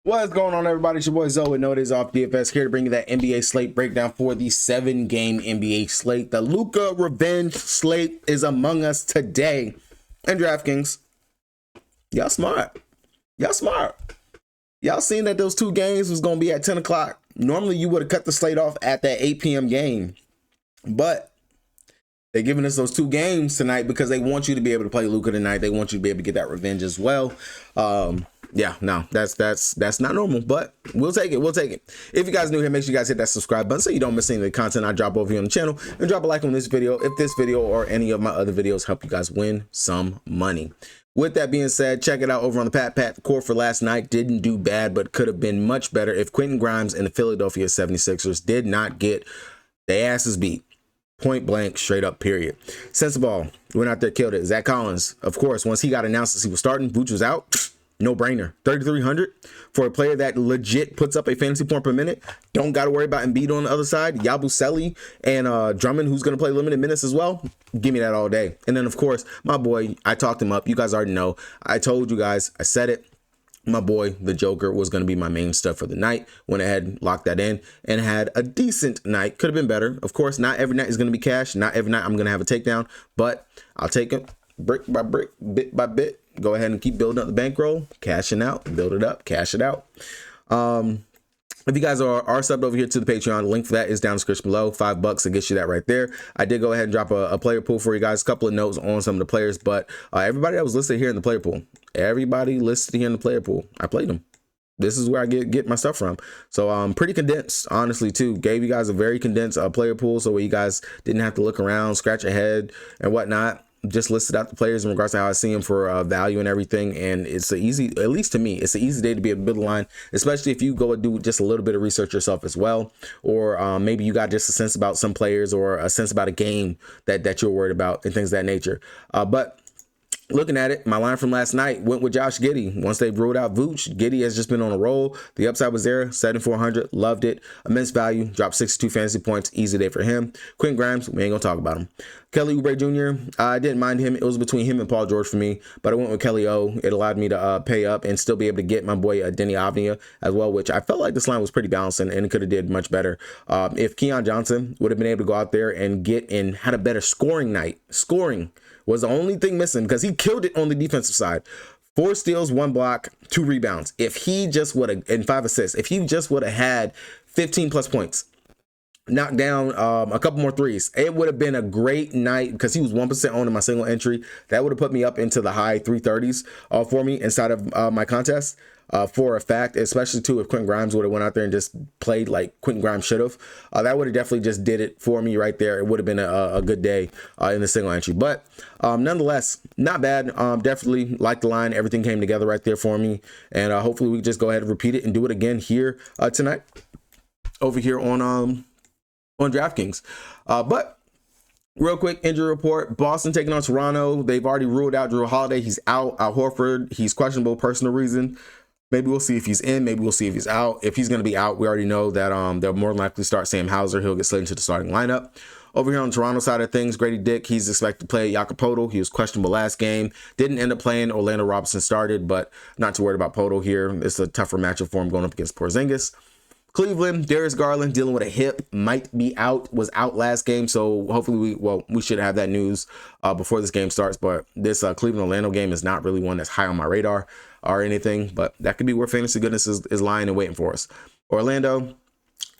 What's going on, everybody? It's your boy Zoe, no days off DFS, here to bring you that NBA slate breakdown for the 7-game NBA slate. The LUKA revenge slate is among us today. And DraftKings, y'all smart. Y'all seen that those two games was going to be at 10 o'clock. Normally, you would have cut the slate off at that 8 p.m. game. But they're giving us those two games tonight because they want you to be able to play LUKA tonight. They want you to be able to get that revenge as well. Yeah, no, that's not normal, but we'll take it. If you guys are new here, make sure you guys hit that subscribe button so you don't miss any of the content I drop over here on the channel, and drop a like on this video if this video or any of my other videos help you guys win some money. With that being said, check it out over on the Pat. The core for last night didn't do bad, but could have been much better if Quentin Grimes and the Philadelphia 76ers did not get their asses beat. Point blank, straight up, period. Sense ball went out there, killed it. Zach Collins, of course, once he got announced as he was starting, Vooch was out. No brainer. 3,300 for a player that legit puts up a fantasy point per minute. Don't got to worry about Embiid on the other side. Yabusele and Drummond, who's going to play limited minutes as well. Give me that all day. And then, of course, my boy, I talked him up. You guys already know. I told you guys, I said it. My boy, the Joker, was going to be my main stuff for the night. Went ahead, locked that in, and had a decent night. Could have been better. Of course, not every night is going to be cash. Not every night I'm going to have a takedown, but I'll take it brick by brick, bit by bit. Go ahead and keep building up the bankroll, cashing out, build it up, cash it out. If you guys are subbed over here to the Patreon, the link for that is down in the description below. $5 to get you that right there. I did go ahead and drop a player pool for you guys. A couple of notes on some of the players, but everybody that was listed here in the player pool, I played them. This is where I get my stuff from. So pretty condensed, honestly, too. Gave you guys a very condensed player pool, so where you guys didn't have to look around, scratch your head and whatnot. Just listed out the players in regards to how I see them for value and everything, and it's an easy, at least to me, it's an easy day to be able to build a line, especially if you go and do just a little bit of research yourself as well, or maybe you got just a sense about some players or a sense about a game that you're worried about and things of that nature. But looking at it, my line from last night went with Josh Giddey. Once they ruled out Vooch, Giddey has just been on a roll. The upside was there, 7,400, loved it. Immense value, dropped 62 fantasy points, easy day for him. Quentin Grimes, we ain't gonna talk about him. Kelly Oubre Jr., I didn't mind him. It was between him and Paul George for me, but I went with Kelly O. It allowed me to pay up and still be able to get my boy Denny Avdia as well, which I felt like this line was pretty balanced and it could have did much better. If Keon Johnson would have been able to go out there and had a better scoring night, scoring was the only thing missing because he killed it on the defensive side. 4 steals, 1 block, 2 rebounds. If he just would have, and 5 assists, if he just would have had 15 plus points, knocked down a couple more threes, it would have been a great night because he was 1% on in my single entry. That would have put me up into the high 330s for me inside of my contest. For a fact, especially too if Quentin Grimes would have went out there and just played like Quentin Grimes should have, that would have definitely just did it for me right there. It would have been a good day in the single entry, but nonetheless, not bad. Definitely liked the line. Everything came together right there for me, and hopefully we just go ahead and repeat it and do it again here tonight over here on DraftKings. But real quick, injury report. Boston taking on Toronto. They've already ruled out Drew Holiday. He's out. Al Horford, he's questionable, personal reason. Maybe we'll see if he's in. Maybe we'll see if he's out. If he's going to be out, we already know that they'll more than likely start Sam Hauser. He'll get slid into the starting lineup. Over here on the Toronto side of things, Grady Dick, he's expected to play Jakob Poeltl. He was questionable last game. Didn't end up playing. Orlando Robinson started, but not too worried about Poeltl here. It's a tougher matchup for him going up against Porzingis. Cleveland, Darius Garland dealing with a hip, might be out, was out last game, so hopefully we should have that news before this game starts, but this Cleveland-Orlando game is not really one that's high on my radar or anything, but that could be where fantasy goodness is lying and waiting for us. Orlando,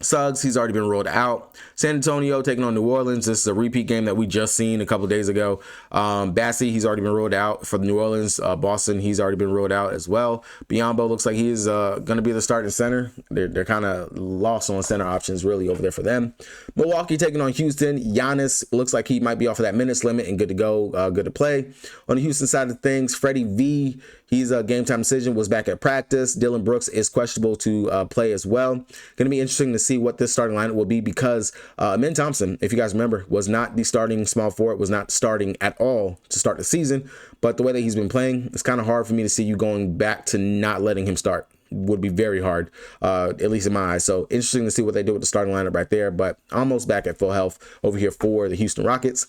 Suggs, he's already been ruled out. San Antonio taking on New Orleans. This is a repeat game that we just seen a couple of days ago. Bassey, he's already been ruled out for New Orleans. Boston, he's already been ruled out as well. Biyombo looks like he's going to be the starting center. They're kind of lost on center options really over there for them. Milwaukee taking on Houston. Giannis looks like he might be off of that minutes limit and good to go, good to play. On the Houston side of things, Freddie V, he's a game time decision, was back at practice. Dylan Brooks is questionable to play as well. Going to be interesting to see what this starting lineup will be because Amen Thompson, if you guys remember, was not the starting small forward, was not starting at all to start the season. But the way that he's been playing, it's kind of hard for me to see you going back to not letting him start. Would be very hard, at least in my eyes. So interesting to see what they do with the starting lineup right there, but almost back at full health over here for the Houston Rockets.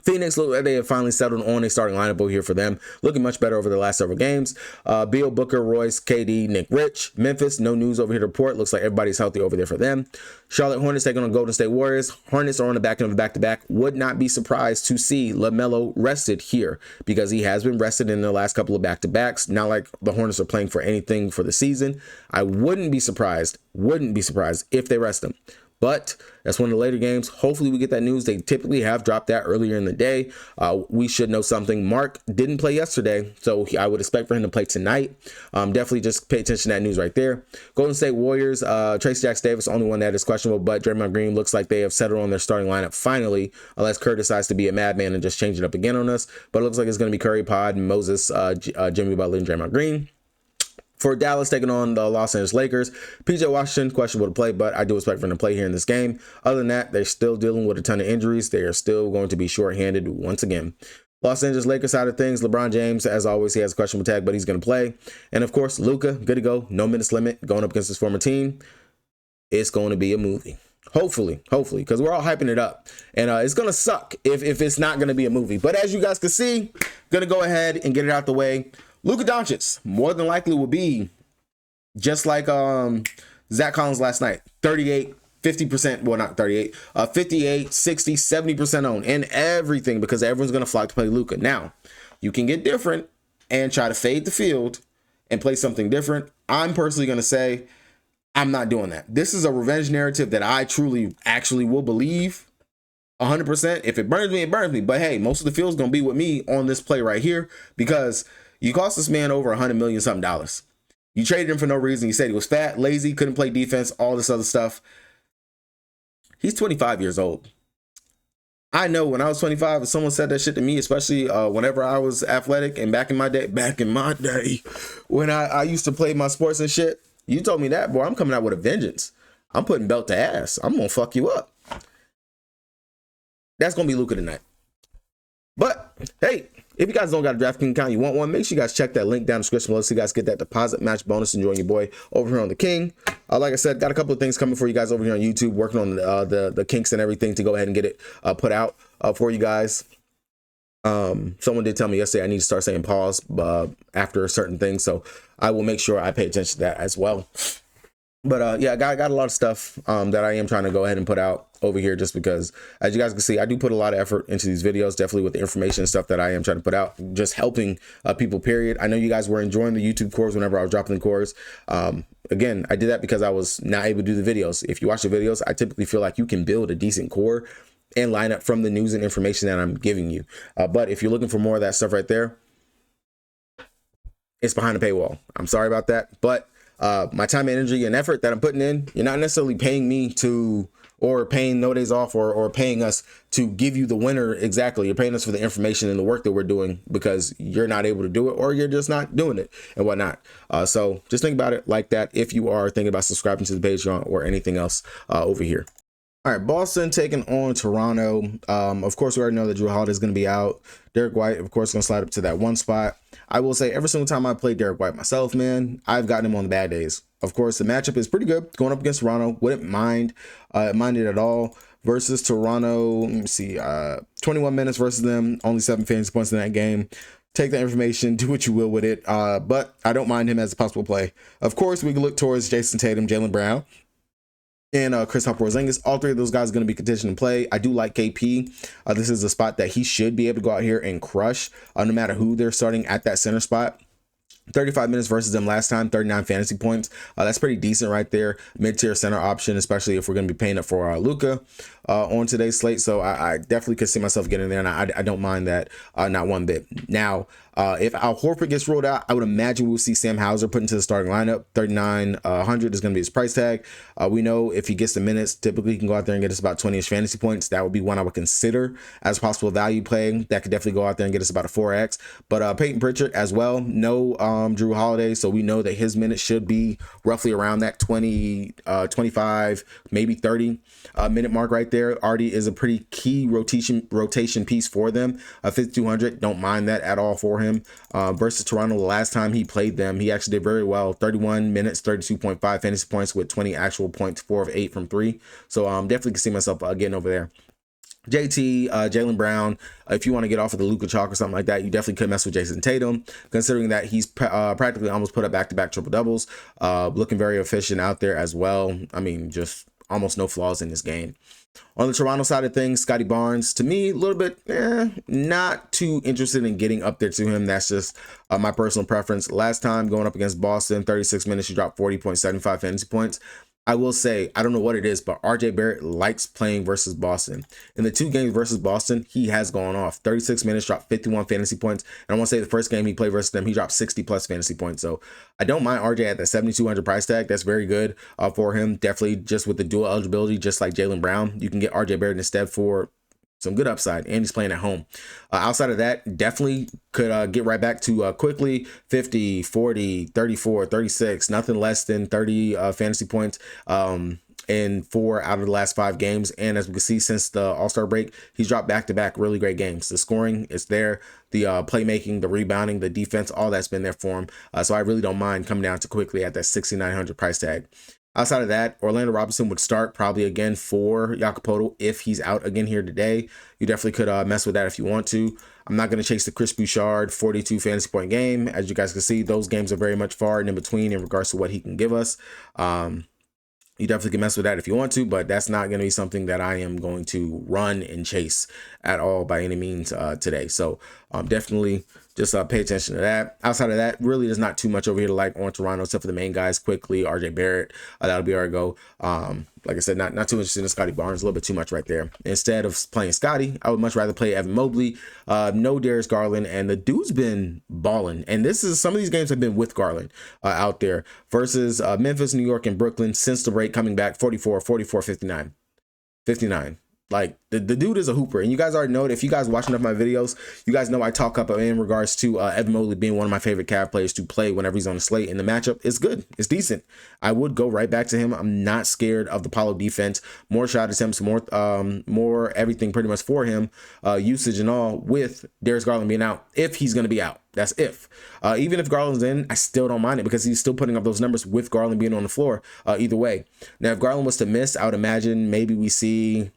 Phoenix look like they have finally settled on a starting lineup over here for them, looking much better over the last several games. Beal, Booker, Royce, KD, Nick, Rich. Memphis, no news over here to report. Looks like everybody's healthy over there for them. Charlotte Hornets taking on Golden State Warriors. Hornets are on the back end of a back-to-back. Would not be surprised to see LaMelo rested here because he has been rested in the last couple of back-to-backs. Not like the Hornets are playing for anything for the season. I wouldn't be surprised if they rest him. But that's one of the later games. Hopefully we get that news. They typically have dropped that earlier in the day. We should know something. Mark didn't play yesterday, so I would expect for him to play tonight. Definitely just pay attention to that news right there. Golden State Warriors, Trace Jackson-Davis, only one that is questionable, but Draymond Green looks like they have settled on their starting lineup finally, unless Kerr decides to be a madman and just change it up again on us. But it looks like it's going to be Curry, Pod, Moses, Jimmy Butler, and Draymond Green. For Dallas taking on the Los Angeles Lakers, PJ Washington, questionable to play, but I do expect for him to play here in this game. Other than that, they're still dealing with a ton of injuries. They are still going to be shorthanded once again. Los Angeles Lakers side of things, LeBron James, as always, he has a questionable tag, but he's going to play. And of course, Luka, good to go. No minutes limit, going up against his former team. It's going to be a movie. Hopefully, because we're all hyping it up. And it's going to suck if it's not going to be a movie. But as you guys can see, going to go ahead and get it out the way. Luka Doncic more than likely will be just like Zach Collins last night. 38, 50%, well not 38, 58, 60, 70% owned and everything because everyone's going to flock to play Luka. Now, you can get different and try to fade the field and play something different. I'm personally going to say I'm not doing that. This is a revenge narrative that I truly actually will believe 100%. If it burns me, it burns me. But hey, most of the field's going to be with me on this play right here because you cost this man over $100 million something. You traded him for no reason. You said he was fat, lazy, couldn't play defense, all this other stuff. He's 25 years old. I know when I was 25, if someone said that shit to me, especially whenever I was athletic and back in my day, when I used to play my sports and shit, you told me that, boy, I'm coming out with a vengeance. I'm putting belt to ass. I'm going to fuck you up. That's going to be Luka tonight. But, hey, if you guys don't got a DraftKings account, you want one, make sure you guys check that link down in the description below so you guys get that deposit match bonus and join your boy over here on the King. Like I said, got a couple of things coming for you guys over here on YouTube, working on the kinks and everything to go ahead and get it put out for you guys. Someone did tell me yesterday I need to start saying pause after certain things, so I will make sure I pay attention to that as well. But yeah, I got a lot of stuff that I am trying to go ahead and put out over here just because, as you guys can see, I do put a lot of effort into these videos, definitely with the information and stuff that I am trying to put out, just helping people, period. I know you guys were enjoying the YouTube cores whenever I was dropping the cores. Again, I did that because I was not able to do the videos. If you watch the videos, I typically feel like you can build a decent core and line up from the news and information that I'm giving you. But if you're looking for more of that stuff right there, it's behind the paywall. I'm sorry about that, but my time, energy, and effort that I'm putting in, you're not necessarily paying me to, or paying No Days Off, or paying us to give you the winner exactly. You're paying us for the information and the work that we're doing because you're not able to do it or you're just not doing it and whatnot. So just think about it like that if you are thinking about subscribing to the Patreon or anything else over here. All right, Boston taking on Toronto. Of course, we already know that Jrue Holiday is going to be out. Derek White, of course, going to slide up to that one spot. I will say every single time I play Derek White myself, man, I've gotten him on the bad days. Of course, the matchup is pretty good going up against Toronto. Wouldn't mind it at all. Versus Toronto, let me see, 21 minutes versus them, only 7 fantasy points in that game. Take that information, do what you will with it. But I don't mind him as a possible play. Of course, we can look towards Jason Tatum, Jaylen Brown, and Kristaps Porzingis. All three of those guys are going to be conditioned to play. I do like KP. This is a spot that he should be able to go out here and crush no matter who they're starting at that center spot. 35 minutes versus them last time, 39 fantasy points. That's pretty decent right there. Mid-tier center option, especially if we're going to be paying up for LUKA on today's slate. So I definitely could see myself getting there, and I don't mind that not one bit. Now, if Al Horford gets ruled out, I would imagine we'll see Sam Hauser put into the starting lineup. 3,900 is going to be his price tag. We know if he gets the minutes, typically he can go out there and get us about 20-ish fantasy points. That would be one I would consider as possible value play. That could definitely go out there and get us about a 4x. But Peyton Pritchard as well. No Jrue Holiday, so we know that his minutes should be roughly around that 20, 25, maybe 30 minute mark right there. Artie is a pretty key rotation piece for them. 5,200, don't mind that at all for him. Versus Toronto, the last time he played them, he actually did very well. 31 minutes, 32.5 fantasy points with 20 actual points, 4 of 8 from 3. So definitely can see myself getting over there. JT, Jaylen Brown, if you want to get off of the LUKA chalk or something like that, you definitely could mess with Jason Tatum, considering that he's practically almost put up back-to-back triple doubles, looking very efficient out there as well. I mean, just almost no flaws in this game. On the Toronto side of things, Scotty Barnes, to me, a little bit, not too interested in getting up there to him. That's just my personal preference. Last time going up against Boston, 36 minutes, he dropped 40.75 fantasy points. I will say, I don't know what it is, but RJ Barrett likes playing versus Boston. In the 2 games versus Boston, he has gone off. 36 minutes, dropped 51 fantasy points. And I want to say the first game he played versus them, he dropped 60 plus fantasy points. So I don't mind RJ at the 7,200 price tag. That's very good for him. Definitely just with the dual eligibility, just like Jaylen Brown, you can get RJ Barrett instead for some good upside, and he's playing at home. Outside of that, definitely could get right back to quickly 50, 40, 34, 36, nothing less than 30 fantasy points in 4 out of the last 5 games. And as we can see, since the All-Star break, he's dropped back-to-back really great games. The scoring is there, the playmaking, the rebounding, the defense, all that's been there for him. So I really don't mind coming down to quickly at that 6,900 price tag. Outside of that, Orlando Robinson would start probably again for Jakob if he's out again here today. You definitely could mess with that if you want to. I'm not going to chase the Chris Bouchard 42 fantasy point game. As you guys can see, those games are very much far and in between in regards to what he can give us. You definitely can mess with that if you want to, but that's not going to be something that I am going to run and chase at all by any means today. So definitely just pay attention to that. Outside of that, really there's not too much over here to like on Toronto, except for the main guys. Quickly, RJ Barrett, that'll be our go. Like I said, not too interested in Scotty Barnes, a little bit too much right there. Instead of playing Scotty, I would much rather play Evan Mobley, no Darius Garland, and the dude's been balling. And this is, some of these games have been with Garland out there versus Memphis, New York, and Brooklyn since the break, coming back 44, 44, 59, 59. Like the dude is a hooper, and you guys already know it. If you guys watch enough of my videos, you guys know I talk up in regards to Evan Mobley being one of my favorite Cavs players to play whenever he's on the slate. And the matchup is good, it's decent. I would go right back to him. I'm not scared of the Paolo defense. More shot attempts, more everything pretty much for him, usage and all. With Darius Garland being out, if he's going to be out, that's if. Even if Garland's in, I still don't mind it because he's still putting up those numbers with Garland being on the floor. Either way, now if Garland was to miss, I would imagine maybe we see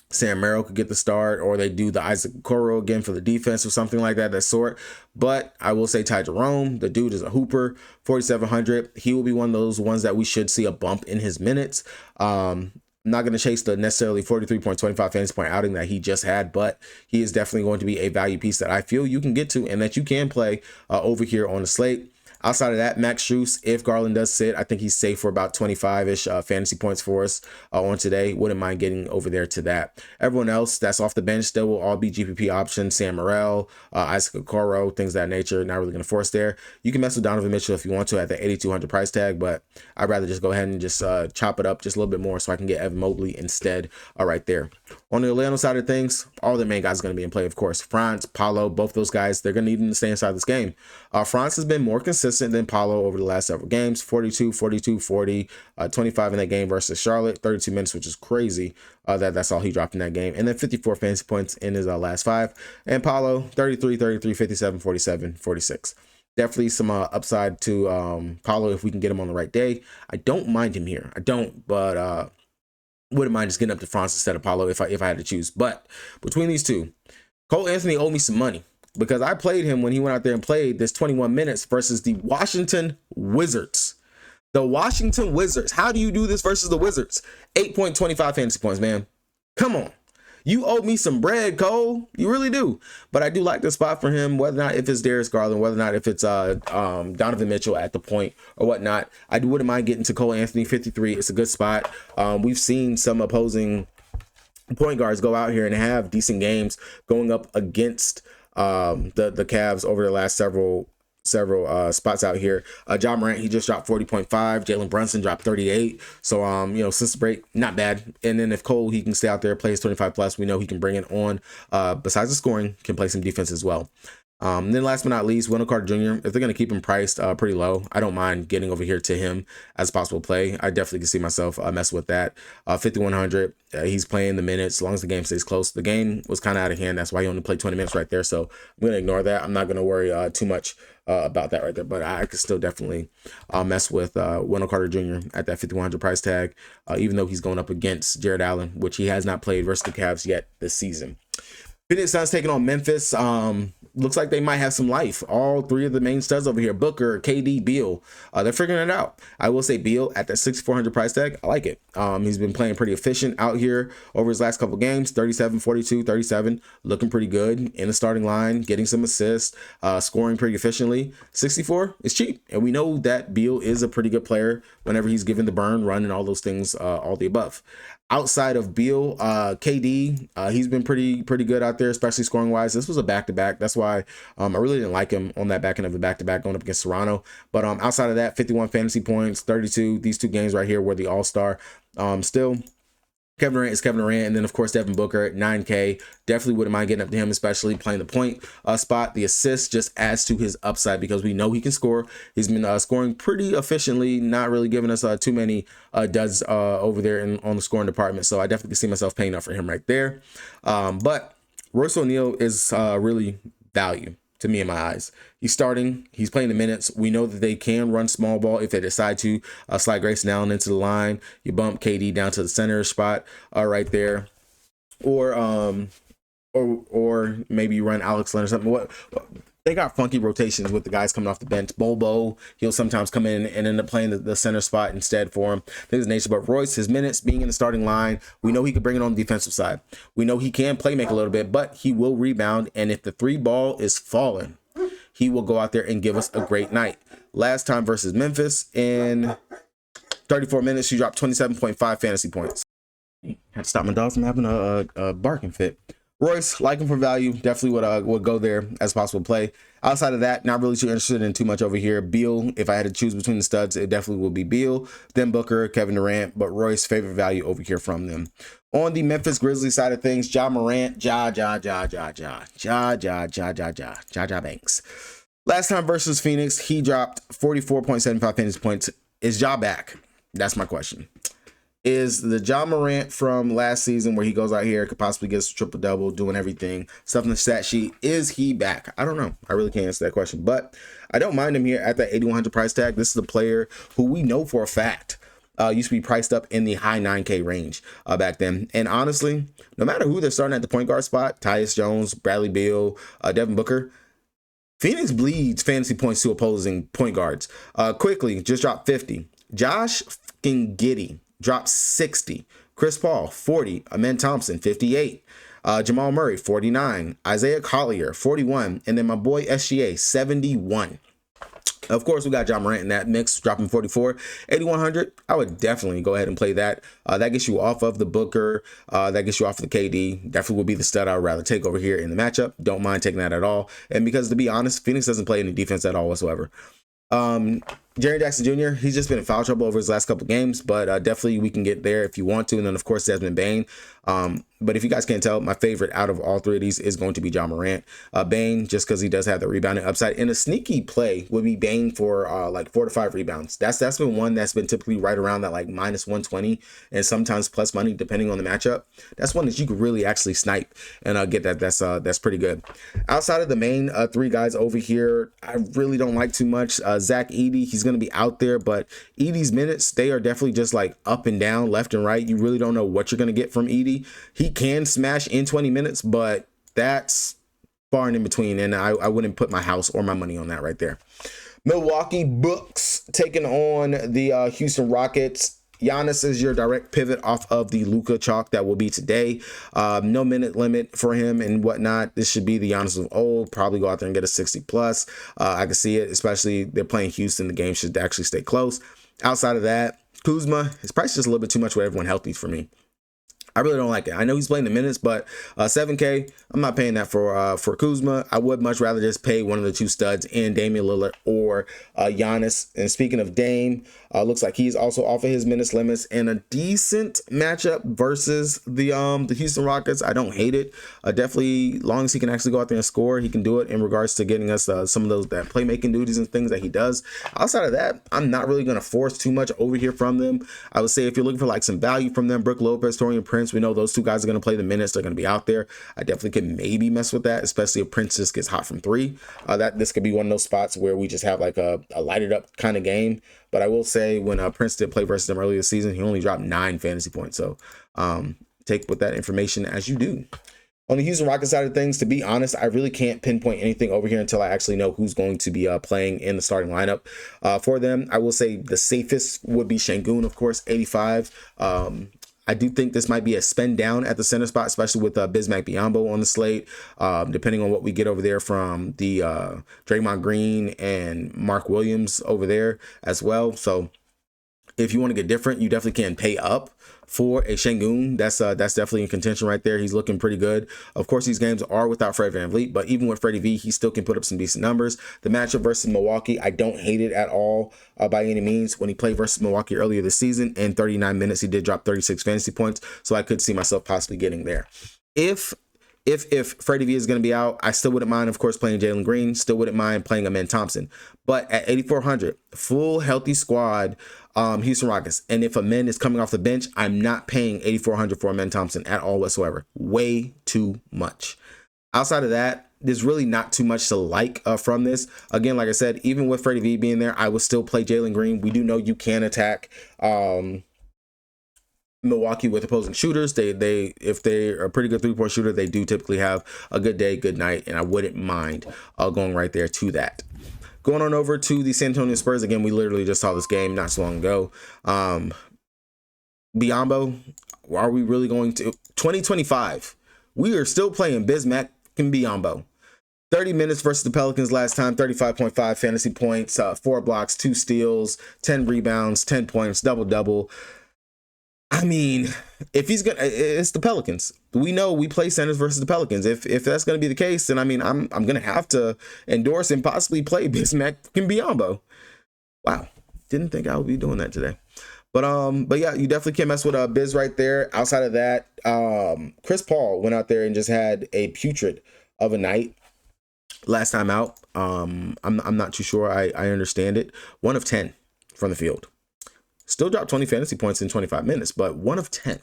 Sam Merrill could get the start, or they do the Isaac Okoro again for the defense or something like that sort. But I will say Ty Jerome, the dude is a hooper, 4,700. He will be one of those ones that we should see a bump in his minutes. I'm not going to chase the necessarily 43.25 fantasy point outing that he just had, but he is definitely going to be a value piece that I feel you can get to and that you can play over here on the slate. Outside of that, Max Strus, if Garland does sit, I think he's safe for about 25-ish fantasy points for us on today. Wouldn't mind getting over there to that. Everyone else that's off the bench still will all be GPP options. Sam Morrell, Isaac Okoro, things of that nature. Not really going to force there. You can mess with Donovan Mitchell if you want to at the 8,200 price tag, but I'd rather just go ahead and just chop it up just a little bit more so I can get Evan Mobley instead right there. On the Orlando side of things, all the main guys are going to be in play, of course. Franz, Paolo, both those guys, they're going to need them to stay inside this game. Franz has been more consistent than Paolo over the last several games. 42, 42, 40, 25 in that game versus Charlotte, 32 minutes, which is crazy. That's all he dropped in that game. And then 54 fantasy points in his last 5. And Paolo, 33, 33, 57, 47, 46. Definitely some upside to Paolo if we can get him on the right day. I don't mind him here. I don't, but wouldn't mind just getting up to Franz instead of Paolo if I had to choose. But between these two, Cole Anthony owed me some money, because I played him when he went out there and played this 21 minutes versus the Washington Wizards. The Washington Wizards. How do you do this versus the Wizards? 8.25 fantasy points, man. Come on. You owe me some bread, Cole. You really do. But I do like the spot for him, whether or not if it's Darius Garland, whether or not if it's Donovan Mitchell at the point or whatnot. I wouldn't mind getting to Cole Anthony, 53. It's a good spot. We've seen some opposing point guards go out here and have decent games going up against the Cavs over the last several spots out here. John Morant, he just dropped 40.5. Jalen Brunson dropped 38. So since the break, not bad. And then if Cole, he can stay out there, plays 25 plus, we know he can bring it on. Besides the scoring, can play some defense as well. Then last but not least, Wendell Carter Jr., if they're going to keep him priced pretty low, I don't mind getting over here to him as a possible play. I definitely can see myself mess with that. 5,100, he's playing the minutes as long as the game stays close. The game was kind of out of hand. That's why he only played 20 minutes right there. So I'm going to ignore that. I'm not going to worry too much about that right there. But I could still definitely mess with Wendell Carter Jr. at that 5,100 price tag, even though he's going up against Jared Allen, which he has not played versus the Cavs yet this season. Phoenix Suns taking on Memphis. Looks like they might have some life. All three of the main studs over here, Booker, KD, Beal, they're figuring it out. I will say Beal at that 6,400 price tag, I like it. He's been playing pretty efficient out here over his last couple games, 37, 42, 37, looking pretty good in the starting line, getting some assists, scoring pretty efficiently. 64 is cheap, and we know that Beal is a pretty good player whenever he's given the burn, run, and all those things, all the above. Outside of Beal, KD, he's been pretty good out there, especially scoring wise. This was a back-to-back. That's why I really didn't like him on that back end of the back-to-back going up against Toronto. But outside of that, 51 fantasy points, 32. These two games right here were the all-star. Still, Kevin Durant is Kevin Durant, and then of course Devin Booker at 9K. Definitely wouldn't mind getting up to him, especially playing the point spot. The assist just adds to his upside because we know he can score. He's been scoring pretty efficiently, not really giving us too many duds over there on the scoring department. So I definitely see myself paying up for him right there. But Royce O'Neal is really value to me in my eyes. He's starting. He's playing the minutes. We know that they can run small ball if they decide to slide Grayson Allen into the line. You bump KD down to the center spot right there, or maybe you run Alex Len or something. What they got funky rotations with the guys coming off the bench. Bobo, he'll sometimes come in and end up playing the center spot instead for him. Things of nature. But Royce, his minutes being in the starting line, we know he can bring it on the defensive side. We know he can play make a little bit, but he will rebound. And if the three ball is falling, he will go out there and give us a great night. Last time versus Memphis, in 34 minutes, he dropped 27.5 fantasy points. Had to stop my dog from having a barking fit. Royce, like him for value, definitely would go there as possible play. Outside of that, not really too interested in too much over here. Beal, if I had to choose between the studs, it definitely would be Beal, then Booker, Kevin Durant, but Royce, favorite value over here from them. On the Memphis Grizzlies side of things, Ja Morant, Ja Banks. Last time versus Phoenix, he dropped 44.75 fantasy points. Is Ja back? That's my question. Is the Ja Morant from last season where he goes out here, could possibly get a triple-double, doing everything, stuff in the stat sheet, is he back? I don't know. I really can't answer that question, but I don't mind him here at that 8,100 price tag. This is a player who we know for a fact used to be priced up in the high 9K range back then. And honestly, no matter who they're starting at the point guard spot, Tyus Jones, Bradley Beal, Devin Booker, Phoenix bleeds fantasy points to opposing point guards. Quickly, just dropped 50. Josh fucking Giddey dropped 60. Chris Paul, 40. Amen Thompson, 58. Jamal Murray, 49. Isaiah Collier, 41. And then my boy SGA, 71. Of course, we got Ja Morant in that mix, dropping 44. 8,100, I would definitely go ahead and play that. That gets you off of the Booker. That gets you off of the KD. Definitely would be the stud I would rather take over here in the matchup. Don't mind taking that at all. And because, to be honest, Phoenix doesn't play any defense at all whatsoever. Jerry Jackson Jr., he's just been in foul trouble over his last couple games, but definitely we can get there if you want to. And then, of course, Desmond Bane. But if you guys can't tell, my favorite out of all three of these is going to be Ja Morant. Bane, just because he does have the rebounding upside. And a sneaky play would be Bane for like 4 to 5 rebounds. That's been one that's been typically right around that like minus 120 and sometimes plus money depending on the matchup. That's one that you could really actually snipe and get that. That's pretty good. Outside of the main three guys over here, I really don't like too much. Zach Edey, he's going to be out there, but Edey's minutes, they are definitely just like up and down, left and right. You really don't know what you're going to get from Edey. He can smash in 20 minutes, but that's far and in between, and I wouldn't put my house or my money on that right there. Milwaukee Bucks taking on the Houston Rockets. Giannis is your direct pivot off of the LUKA chalk that will be today. No minute limit for him and whatnot. This should be the Giannis of old. Probably go out there and get a 60 plus. I can see it, especially they're playing Houston. The game should actually stay close. Outside of that, Kuzma, his price is just a little bit too much with everyone healthy for me. I really don't like it. I know he's playing the minutes, but 7K, I'm not paying that for Kuzma. I would much rather just pay one of the two studs in Damian Lillard or Giannis. And speaking of Dame, looks like he's also off of his minutes limits in a decent matchup versus the Houston Rockets. I don't hate it. Definitely, long as he can actually go out there and score, he can do it in regards to getting us some of those that playmaking duties and things that he does. Outside of that, I'm not really going to force too much over here from them. I would say if you're looking for like some value from them, Brook Lopez, Taurean Prince, we know those two guys are going to play the minutes. They're going to be out there. I definitely could maybe mess with that, especially if Prince just gets hot from three. This could be one of those spots where we just have like a lighted up kind of game. But I will say when Prince did play versus them earlier this season, he only dropped 9 fantasy points. So take with that information as you do. On the Houston Rockets side of things, to be honest, I really can't pinpoint anything over here until I actually know who's going to be playing in the starting lineup for them. I will say the safest would be Şengün, of course, 85. I do think this might be a spend down at the center spot, especially with Bismack Biyombo on the slate, depending on what we get over there from the Draymond Green and Mark Williams over there as well. So if you want to get different, you definitely can pay up for a Şengün. That's definitely in contention right there. He's looking pretty good. Of course, these games are without Fred VanVleet, but even with Freddie V, he still can put up some decent numbers. The matchup versus Milwaukee, I don't hate it at all by any means. When he played versus Milwaukee earlier this season, in 39 minutes, he did drop 36 fantasy points, so I could see myself possibly getting there. If Freddie V is going to be out, I still wouldn't mind, of course, playing Jalen Green. Still wouldn't mind playing Amen Thompson. But at 8,400, full healthy squad, Houston Rockets. And if Amen is coming off the bench, I'm not paying 8,400 for Amen Thompson at all whatsoever. Way too much. Outside of that, there's really not too much to like from this. Again, like I said, even with Freddie V being there, I would still play Jalen Green. We do know you can attack Milwaukee with opposing shooters. If they are a pretty good 3-point shooter, they do typically have a good day, good night, and I wouldn't mind going right there to that. Going on over to the San Antonio Spurs. Again, we literally just saw this game not so long ago. Biyombo, are we really going to 2025? We are still playing Bismack and Biyombo. 30 minutes versus the Pelicans last time, 35.5 fantasy points, 4 blocks, 2 steals, 10 rebounds, 10 points, double-double. I mean, if he's gonna, it's the Pelicans. We know we play centers versus the Pelicans. If that's gonna be the case, then I mean, I'm gonna have to endorse and possibly play Bismack and Biyombo. Wow, didn't think I would be doing that today. But yeah, you definitely can mess with Biz right there. Outside of that, Chris Paul went out there and just had a putrid of a night last time out. I'm not too sure. I understand it. 1 of 10 from the field. Still dropped 20 fantasy points in 25 minutes, but 1 of 10.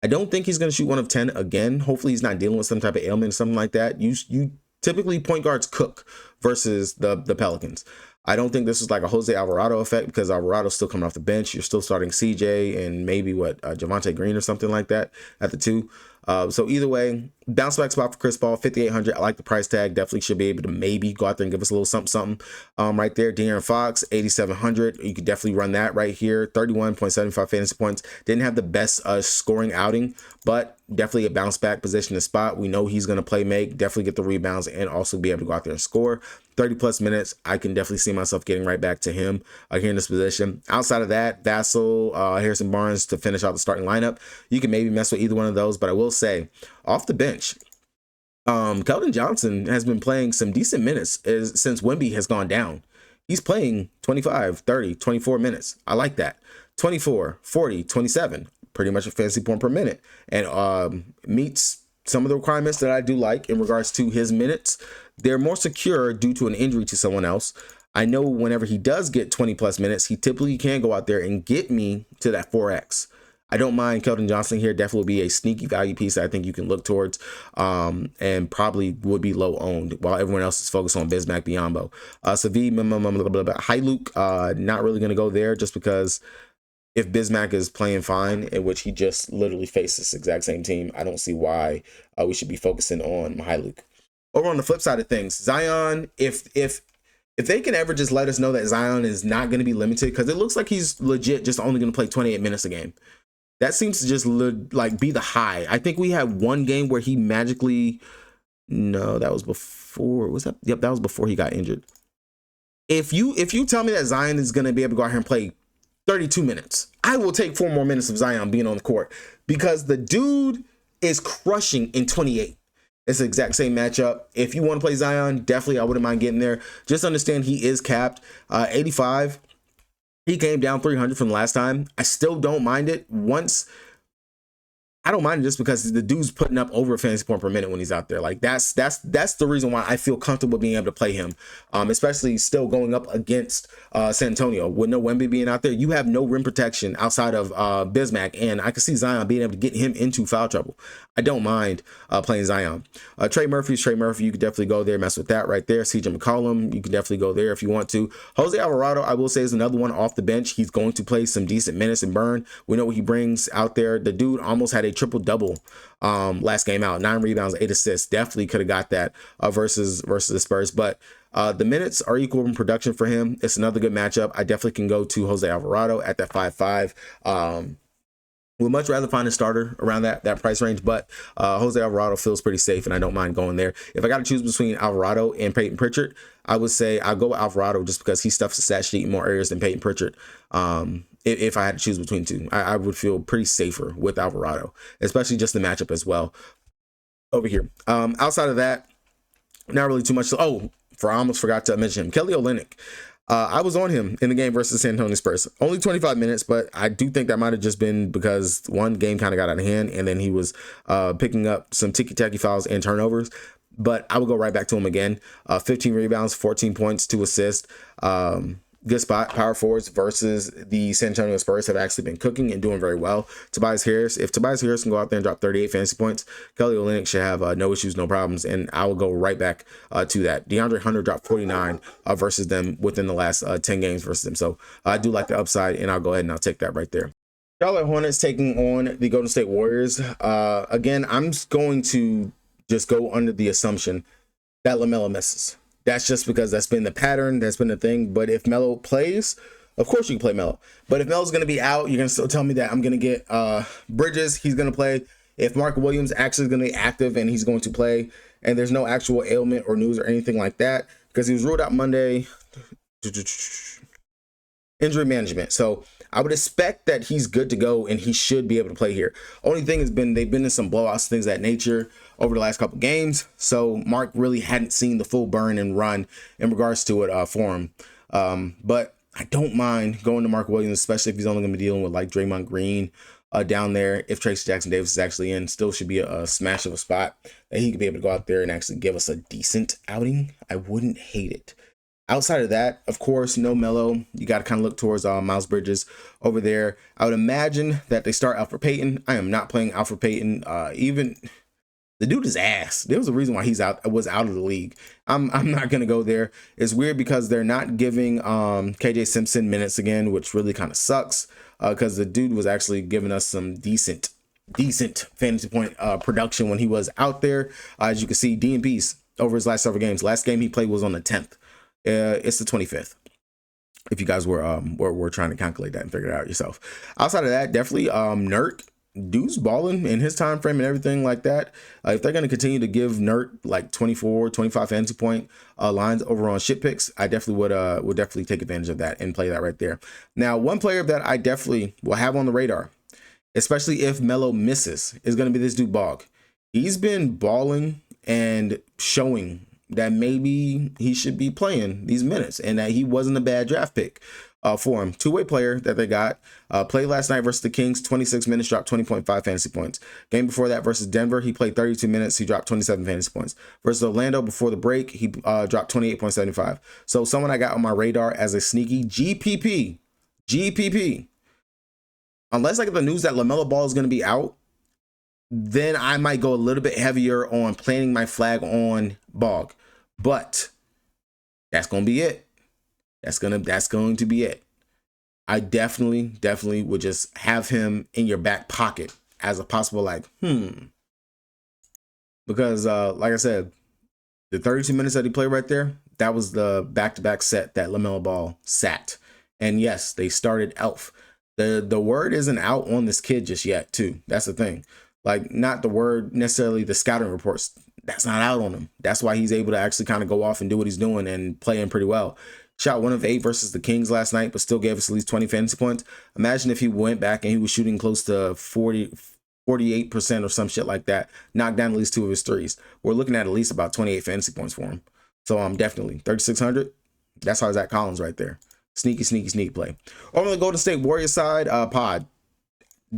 I don't think he's going to shoot 1 of 10 again. Hopefully he's not dealing with some type of ailment or something like that. You typically point guards cook versus the Pelicans. I don't think this is like a Jose Alvarado effect because Alvarado's still coming off the bench. You're still starting CJ and maybe Javonte Green or something like that at the 2. So either way, bounce back spot for Chris Paul, 5,800. I like the price tag. Definitely should be able to maybe go out there and give us a little something right there. De'Aaron Fox, 8,700. You could definitely run that right here. 31.75 fantasy points. Didn't have the best scoring outing, but definitely a bounce back position to spot. We know he's going to play make, definitely get the rebounds, and also be able to go out there and score. 30 plus minutes. I can definitely see myself getting right back to him here in this position. Outside of that, Vassell, Harrison Barnes to finish out the starting lineup. You can maybe mess with either one of those, but I will say, off the bench, Keldon Johnson has been playing some decent minutes since Wemby has gone down. He's playing 25, 30, 24 minutes. I like that. 24, 40, 27, pretty much a fantasy point per minute, and meets some of the requirements that I do like in regards to his minutes. They're more secure due to an injury to someone else. I know whenever he does get 20 plus minutes, he typically can go out there and get me to that 4X. I don't mind Keldon Johnson here. Definitely will be a sneaky value piece that I think you can look towards, and probably would be low owned while everyone else is focused on Bismack Biyombo. LUKA, not really going to go there just because if Bismack is playing fine, in which he just literally faced this exact same team, I don't see why we should be focusing on LUKA. Over on the flip side of things, Zion, if they can ever just let us know that Zion is not going to be limited, because it looks like he's legit just only going to play 28 minutes a game. That seems to just like be the high. I think we had one game where he magically, no, that was before, was that? Yep, that was before he got injured. If you tell me that Zion is going to be able to go out here and play 32 minutes. I will take 4 more minutes of Zion being on the court because the dude is crushing in 28. It's the exact same matchup. If you want to play Zion, definitely I wouldn't mind getting there. Just understand he is capped. 85. He came down 300 from the last time. I still don't mind it. I don't mind it just because the dude's putting up over a fantasy point per minute when he's out there. Like that's the reason why I feel comfortable being able to play him, especially still going up against San Antonio with no Wemby being out there. You have no rim protection outside of Bismack, and I can see Zion being able to get him into foul trouble. I don't mind playing Zion. Trey Murphy. You could definitely go there, mess with that right there. CJ McCollum, you can definitely go there if you want to. Jose Alvarado, I will say, is another one off the bench. He's going to play some decent minutes and burn. We know what he brings out there. The dude almost had a triple-double last game out. 9 rebounds, 8 assists. Definitely could have got that versus the Spurs. But the minutes are equal in production for him. It's another good matchup. I definitely can go to Jose Alvarado at that 5.5. Would much rather find a starter around that price range, but Jose Alvarado feels pretty safe, and I don't mind going there. If I got to choose between Alvarado and Peyton Pritchard, I would say I'll go with Alvarado just because he stuffs the stat sheet in more areas than Peyton Pritchard. If I had to choose between two, I would feel pretty safer with Alvarado, especially just the matchup as well over here. Outside of that, not really too much. I almost forgot to mention him, Kelly Olynyk. I was on him in the game versus San Antonio Spurs. Only 25 minutes, but I do think that might have just been because one game kind of got out of hand, and then he was picking up some ticky-tacky fouls and turnovers. But I will go right back to him again. 15 rebounds, 14 points, 2 assists. Good spot. Power forwards versus the San Antonio Spurs have actually been cooking and doing very well. Tobias Harris. If Tobias Harris can go out there and drop 38 fantasy points, Kelly Olynyk should have no issues, no problems, and I will go right back to that. DeAndre Hunter dropped 49 versus them within the last 10 games versus them. So I do like the upside, and I'll go ahead and I'll take that right there. Charlotte Hornets taking on the Golden State Warriors. Again, I'm going to just go under the assumption that LaMelo misses. That's just because that's been the pattern. That's been the thing. But if Melo plays, of course you can play Melo. But if Melo's going to be out, you're going to still tell me that I'm going to get Bridges. He's going to play. If Mark Williams actually is going to be active and he's going to play, and there's no actual ailment or news or anything like that, because he was ruled out Monday. Injury management. So I would expect that he's good to go and he should be able to play here. Only thing has been they've been in some blowouts, things of that nature over the last couple games. So Mark really hadn't seen the full burn and run in regards to it for him. But I don't mind going to Mark Williams, especially if he's only going to be dealing with like Draymond Green down there. If Tracy Jackson Davis is actually in, still should be a smash of a spot that he could be able to go out there and actually give us a decent outing. I wouldn't hate it. Outside of that, of course, no Melo. You got to kind of look towards Miles Bridges over there. I would imagine that they start Alfred Payton. I am not playing Alfred Payton. Even the dude is ass. There was a reason why was out of the league. I'm not gonna go there. It's weird because they're not giving KJ Simpson minutes again, which really kind of sucks. Because the dude was actually giving us some decent fantasy point production when he was out there. As you can see, DNPs over his last several games. Last game he played was on the 10th. It's the 25th. If you guys were trying to calculate that and figure it out yourself. Outside of that, definitely Nurk. Dude's balling in his time frame and everything like that. If they're going to continue to give Nurk like 24, 25 fantasy point lines over on shit picks, I definitely would definitely take advantage of that and play that right there. Now, one player that I definitely will have on the radar, especially if Melo misses, is going to be this dude Bog. He's been balling and showing that maybe he should be playing these minutes and that he wasn't a bad draft pick for him. Two-way player that they got. Played last night versus the Kings, 26 minutes, dropped 20.5 fantasy points. Game before that versus Denver, he played 32 minutes, he dropped 27 fantasy points. Versus Orlando before the break, he dropped 28.75. So someone I got on my radar as a sneaky GPP. Unless I get the news that LaMelo Ball is going to be out, then I might go a little bit heavier on planting my flag on Bog. But that's going to be it. That's going to be it. I definitely would just have him in your back pocket as a possible because like I said, the 32 minutes that he played right there, that was the back-to-back set that LaMelo Ball sat. And yes, they started Elf. The word isn't out on this kid just yet, too. That's the thing. Like, not the word necessarily, the scouting reports. That's not out on him. That's why he's able to actually kind of go off and do what he's doing and playing pretty well. Shot 1 of 8 versus the Kings last night, but still gave us at least 20 fantasy points. Imagine if he went back and he was shooting close to 48% or some shit like that, knocked down at least 2 of his threes. We're looking at least about 28 fantasy points for him. So definitely 3,600. That's Isaac Collins right there. Sneaky play. Over the Golden State Warriors side, pod.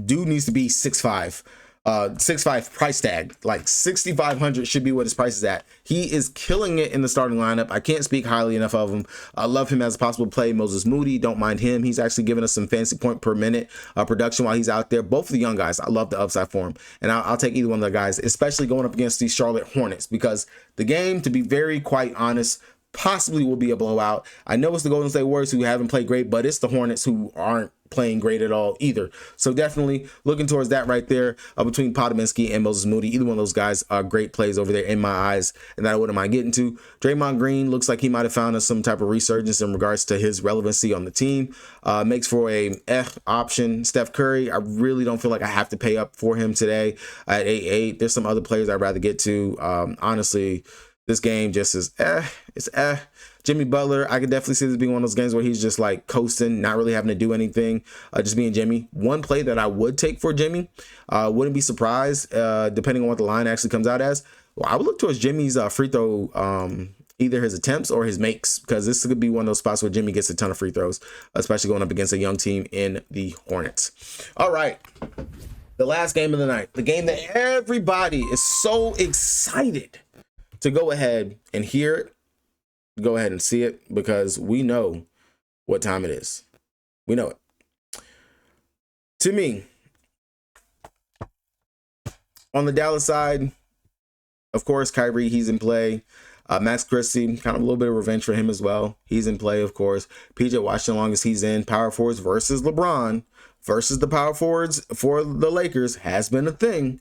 Dude needs to be 6'5". 6'5" price tag, like 6,500 should be what his price is at. He is killing it in the starting lineup. I can't speak highly enough of him. I love him as a possible play. Moses Moody, don't mind him. He's actually giving us some fantasy point per minute production while he's out there. Both of the young guys, I love the upside for him, and I'll take either one of the guys, especially going up against these Charlotte Hornets, because the game, to be very quite honest, possibly will be a blowout. I know it's the Golden State Warriors who haven't played great, but it's the Hornets who aren't playing great at all either. So definitely looking towards that right there between Podominski and Moses Moody. Either one of those guys are great plays over there in my eyes, and that what am I getting to? Draymond Green looks like he might have found some type of resurgence in regards to his relevancy on the team. Makes for a option. Steph Curry, I really don't feel like I have to pay up for him today at 8-8. There's some other players I'd rather get to. Honestly, this game just is it's Jimmy Butler, I could definitely see this being one of those games where he's just like coasting, not really having to do anything, just being Jimmy. One play that I would take for Jimmy, wouldn't be surprised, depending on what the line actually comes out as. Well, I would look towards Jimmy's free throw, either his attempts or his makes, because this could be one of those spots where Jimmy gets a ton of free throws, especially going up against a young team in the Hornets. All right. The last game of the night, the game that everybody is so excited to go ahead and hear it, go ahead and see it, because we know what time it is. We know it. To me, on the Dallas side, of course, Kyrie, he's in play. Max Christie, kind of a little bit of revenge for him as well. He's in play, of course. PJ Washington, long as he's in. Power forwards versus LeBron versus the power forwards for the Lakers has been a thing.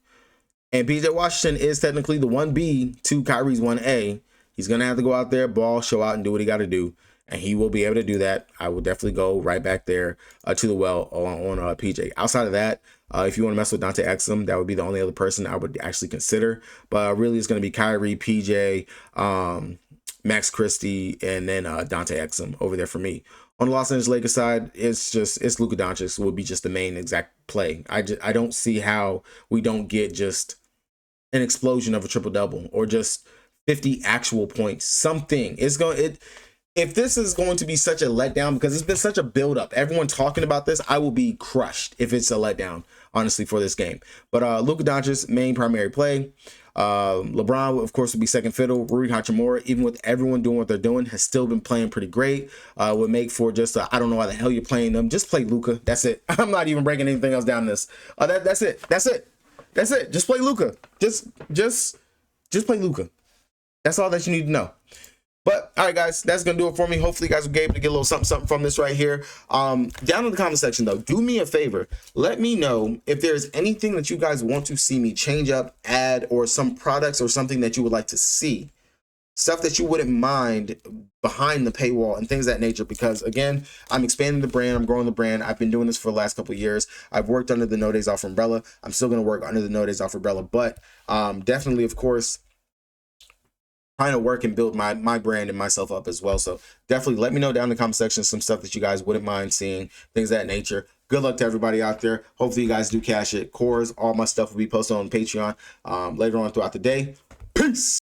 And PJ Washington is technically the 1B to Kyrie's 1A. He's going to have to go out there, ball, show out, and do what he got to do. And he will be able to do that. I will definitely go right back there to the well on PJ. Outside of that, if you want to mess with Dante Exum, that would be the only other person I would actually consider. But really, it's going to be Kyrie, PJ, Max Christie, and then Dante Exum over there for me. On the Los Angeles Lakers side, it's Luka Doncic would be just the main exact play. I don't see how we don't get just an explosion of a triple-double or just 50 actual points. Something. If this is going to be such a letdown, because it's been such a build-up, everyone talking about this, I will be crushed if it's a letdown, honestly, for this game. But Luka Doncic, main primary play. LeBron, of course, would be second fiddle. Rui Hachimura, even with everyone doing what they're doing, has still been playing pretty great. Would make for just I don't know why the hell you're playing them. Just play Luka. That's it. I'm not even breaking anything else down this. That's it. Just play Luka. Just play Luka. That's all that you need to know. But all right, guys, that's gonna do it for me. Hopefully, you guys will be able to get a little something from this right here. Down in the comment section, though, do me a favor. Let me know if there's anything that you guys want to see me change up, add, or some products or something that you would like to see. Stuff that you wouldn't mind behind the paywall and things of that nature. Because again, I'm expanding the brand. I'm growing the brand. I've been doing this for the last couple of years. I've worked under the No Days Off umbrella. I'm still gonna work under the No Days Off umbrella, but definitely, of course, trying to work and build my brand and myself up as well. So definitely let me know down in the comment section some stuff that you guys wouldn't mind seeing, things of that nature. Good luck to everybody out there. Hopefully you guys do cash it. Cores, all my stuff will be posted on Patreon later on throughout the day. Peace.